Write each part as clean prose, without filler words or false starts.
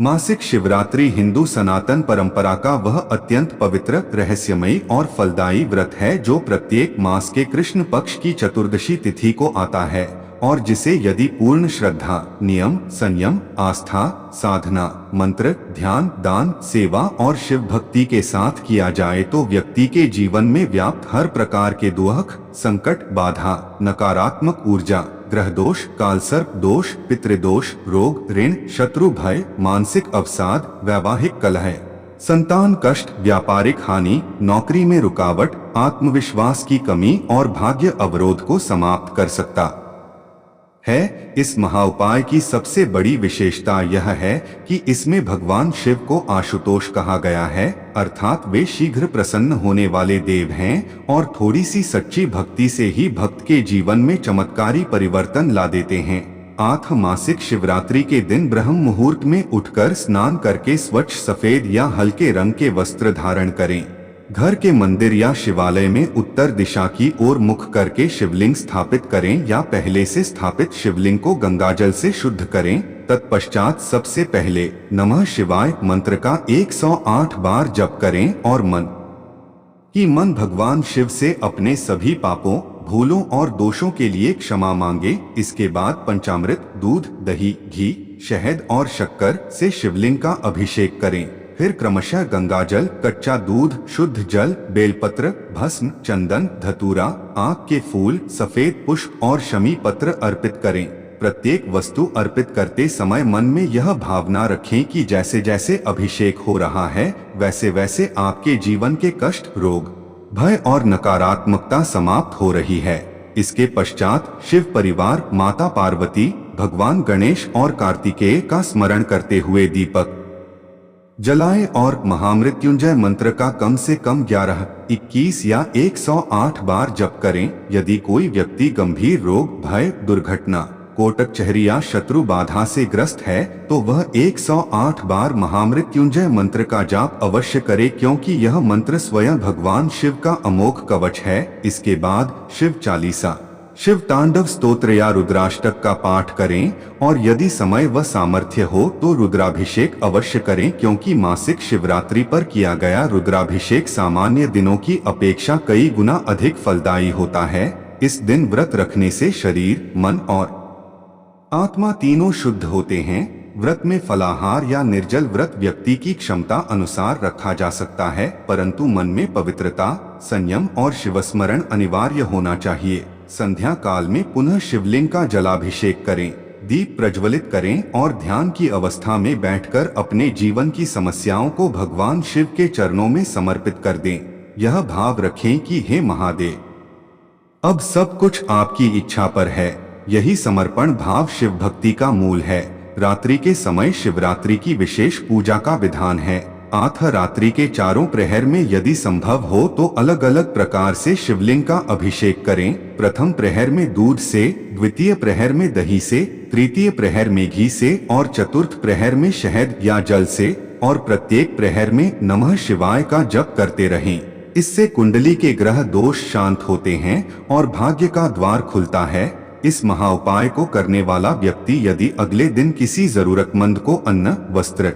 मासिक शिवरात्रि हिंदू सनातन परंपरा का वह अत्यंत पवित्र, रहस्यमयी और फलदायी व्रत है जो प्रत्येक मास के कृष्ण पक्ष की चतुर्दशी तिथि को आता है और जिसे यदि पूर्ण श्रद्धा, नियम, संयम, आस्था, साधना, मंत्र, ध्यान, दान, सेवा और शिव भक्ति के साथ किया जाए तो व्यक्ति के जीवन में व्याप्त हर प्रकार के दुख, संकट, बाधा, नकारात्मक ऊर्जा, ग्रह दोष, कालसर्प दोष, पितृदोष, रोग, ऋण, शत्रु भय, मानसिक अवसाद, वैवाहिक कलह, संतान कष्ट, व्यापारिक हानि, नौकरी में रुकावट, आत्मविश्वास की कमी और भाग्य अवरोध को समाप्त कर सकता है। इस महाउपाय की सबसे बड़ी विशेषता यह है कि इसमें भगवान शिव को आशुतोष कहा गया है, अर्थात वे शीघ्र प्रसन्न होने वाले देव हैं और थोड़ी सी सच्ची भक्ति से ही भक्त के जीवन में चमत्कारी परिवर्तन ला देते हैं। मासिक शिवरात्रि के दिन ब्रह्म मुहूर्त में उठकर स्नान करके स्वच्छ सफेद या हल्के रंग के वस्त्र धारण करें। घर के मंदिर या शिवालय में उत्तर दिशा की ओर मुख करके शिवलिंग स्थापित करें या पहले से स्थापित शिवलिंग को गंगाजल से शुद्ध करें। तत्पश्चात सबसे पहले नमः शिवाय मंत्र का 108 बार जप करें और मन भगवान शिव से अपने सभी पापों, भूलों और दोषों के लिए क्षमा मांगे। इसके बाद पंचामृत, दूध, दही, घी, शहद और शक्कर से शिवलिंग का अभिषेक करें। फिर क्रमशः गंगाजल, कच्चा दूध, शुद्ध जल, बेलपत्र, भस्म, चंदन, धतूरा, आक के फूल, सफेद पुष्प और शमी पत्र अर्पित करें। प्रत्येक वस्तु अर्पित करते समय मन में यह भावना रखें कि जैसे जैसे अभिषेक हो रहा है वैसे वैसे आपके जीवन के कष्ट, रोग, भय और नकारात्मकता समाप्त हो रही है। इसके पश्चात शिव परिवार, माता पार्वती, भगवान गणेश और कार्तिकेय का स्मरण करते हुए दीपक जलाएं और महामृत्युंजय मंत्र का कम से कम 11, 21 या 108 बार जप करें। यदि कोई व्यक्ति गंभीर रोग, भय, दुर्घटना, कोटकचहरी या शत्रु बाधा से ग्रस्त है तो वह 108 बार महामृत्युंजय मंत्र का जाप अवश्य करे, क्योंकि यह मंत्र स्वयं भगवान शिव का अमोघ कवच है। इसके बाद शिव चालीसा, शिव तांडव स्तोत्र या रुद्राष्टक का पाठ करें और यदि समय व सामर्थ्य हो तो रुद्राभिषेक अवश्य करें, क्योंकि मासिक शिवरात्रि पर किया गया रुद्राभिषेक सामान्य दिनों की अपेक्षा कई गुना अधिक फलदायी होता है। इस दिन व्रत रखने से शरीर, मन और आत्मा तीनों शुद्ध होते हैं। व्रत में फलाहार या निर्जल व्रत व्यक्ति की क्षमता अनुसार रखा जा सकता है, परंतु मन में पवित्रता, संयम और शिवस्मरण अनिवार्य होना चाहिए। संध्या काल में पुनः शिवलिंग का जलाभिषेक करें, दीप प्रज्वलित करें और ध्यान की अवस्था में बैठकर अपने जीवन की समस्याओं को भगवान शिव के चरणों में समर्पित कर दें। यह भाव रखें कि हे महादेव, अब सब कुछ आपकी इच्छा पर है। यही समर्पण भाव शिव भक्ति का मूल है। रात्रि के समय शिवरात्रि की विशेष पूजा का विधान है। रात्रि के चारों प्रहर में यदि संभव हो तो अलग अलग प्रकार से शिवलिंग का अभिषेक करें। प्रथम प्रहर में दूध से, द्वितीय प्रहर में दही से, तृतीय प्रहर में घी से और चतुर्थ प्रहर में शहद या जल से और प्रत्येक प्रहर में नमः शिवाय का जप करते रहें। इससे कुंडली के ग्रह दोष शांत होते हैं और भाग्य का द्वार खुलता है। इस महाउपाय को करने वाला व्यक्ति यदि अगले दिन किसी जरूरतमंद को अन्न, वस्त्र,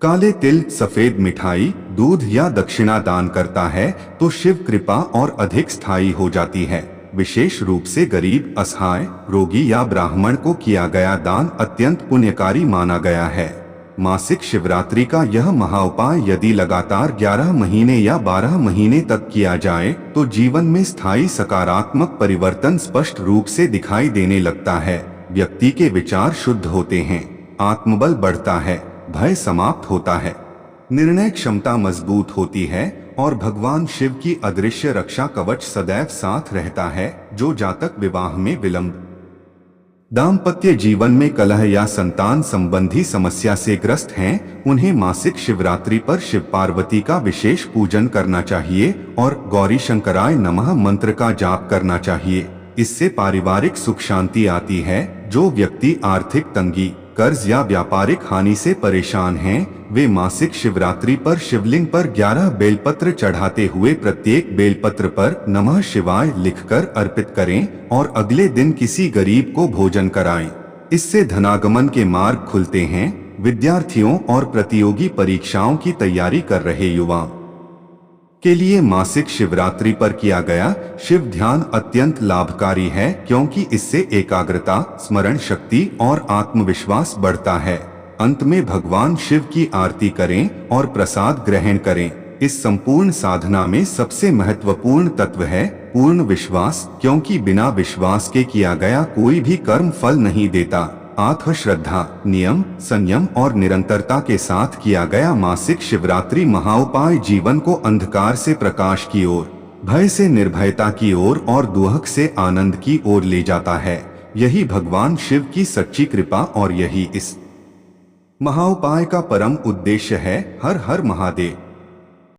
काले तिल, सफेद मिठाई, दूध या दक्षिणा दान करता है तो शिव कृपा और अधिक स्थायी हो जाती है। विशेष रूप से गरीब, असहाय, रोगी या ब्राह्मण को किया गया दान अत्यंत पुण्यकारी माना गया है। मासिक शिवरात्रि का यह महाउपाय यदि लगातार 11 महीने या 12 महीने तक किया जाए तो जीवन में स्थायी सकारात्मक परिवर्तन स्पष्ट रूप से दिखाई देने लगता है। व्यक्ति के विचार शुद्ध होते हैं, आत्मबल बढ़ता है, भय समाप्त होता है, निर्णय क्षमता मजबूत होती है और भगवान शिव की अदृश्य रक्षा कवच सदैव साथ रहता है। जो जातक विवाह में विलंब, दाम्पत्य जीवन में कलह या संतान संबंधी समस्या से ग्रस्त हैं, उन्हें मासिक शिवरात्रि पर शिव पार्वती का विशेष पूजन करना चाहिए और गौरी शंकराय नमः मंत्र का जाप करना चाहिए। इससे पारिवारिक सुख शांति आती है। जो व्यक्ति आर्थिक तंगी, कर्ज या व्यापारिक हानि से परेशान हैं, वे मासिक शिवरात्रि पर शिवलिंग पर 11 बेलपत्र चढ़ाते हुए प्रत्येक बेलपत्र पर नमः शिवाय लिखकर अर्पित करें और अगले दिन किसी गरीब को भोजन कराएं। इससे धनागमन के मार्ग खुलते हैं, विद्यार्थियों और प्रतियोगी परीक्षाओं की तैयारी कर रहे युवाओं के लिए मासिक शिवरात्रि पर किया गया शिव ध्यान अत्यंत लाभकारी है, क्योंकि इससे एकाग्रता, स्मरण शक्ति और आत्मविश्वास बढ़ता है। अंत में भगवान शिव की आरती करें और प्रसाद ग्रहण करें। इस संपूर्ण साधना में सबसे महत्वपूर्ण तत्व है पूर्ण विश्वास, क्योंकि बिना विश्वास के किया गया कोई भी कर्म फल नहीं देता। आत्म श्रद्धा, नियम, संयम और निरंतरता के साथ किया गया मासिक शिवरात्रि महाउपाय जीवन को अंधकार से प्रकाश की ओर, भय से निर्भयता की ओर और दुख से आनंद की ओर ले जाता है। यही भगवान शिव की सच्ची कृपा और यही इस महाउपाय का परम उद्देश्य है। हर हर महादेव।